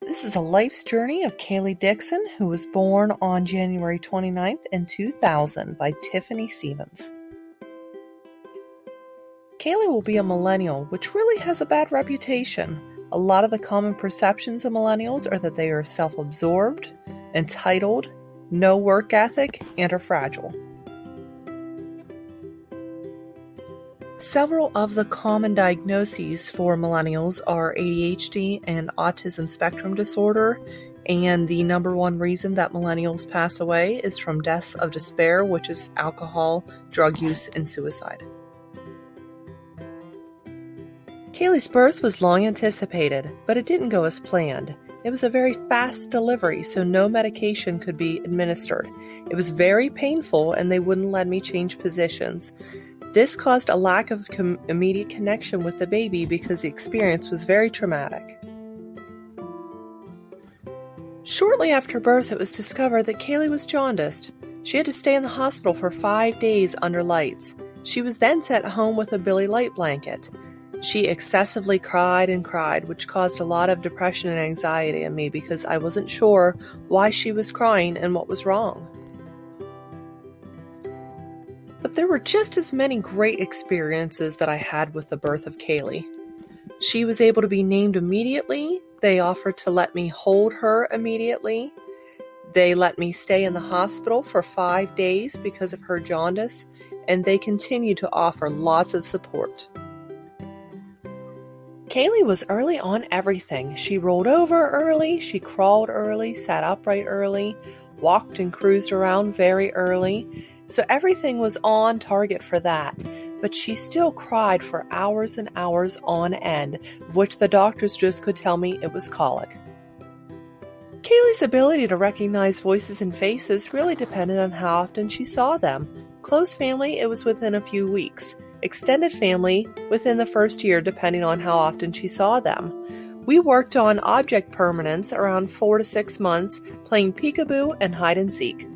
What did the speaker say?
This is a life's journey of Kaylee Dixon, who was born on January 29th in 2000 by Tiffany Stevens. Kaylee will be a millennial, which really has a bad reputation. A lot of the common perceptions of millennials are that they are self-absorbed, entitled, no work ethic, and are fragile. Several of the common diagnoses for millennials are ADHD and autism spectrum disorder, and the number one reason that millennials pass away is from deaths of despair, which is alcohol, drug use, and suicide. Kaylee's birth was long anticipated, but it didn't go as planned. It was a very fast delivery, so no medication could be administered. It was very painful, and they wouldn't let me change positions. This caused a lack of immediate connection with the baby because the experience was very traumatic. Shortly after birth, it was discovered that Kaylee was jaundiced. She had to stay in the hospital for 5 days under lights. She was then sent home with a Billy Light blanket. She excessively cried and cried, which caused a lot of depression and anxiety in me because I wasn't sure why she was crying and what was wrong. But there were just as many great experiences that I had with the birth of Kaylee. She was able to be named immediately. They offered to let me hold her immediately. They let me stay in the hospital for 5 days because of her jaundice, and they continued to offer lots of support. Kaylee was early on everything. She rolled over early, she crawled early, sat upright early, walked and cruised around very early. So everything was on target for that, but she still cried for hours and hours on end, of which the doctors just could tell me it was colic. Kaylee's ability to recognize voices and faces really depended on how often she saw them. Close family, it was within a few weeks. Extended family, within the first year, depending on how often she saw them. We worked on object permanence around 4 to 6 months, playing peekaboo and hide and seek.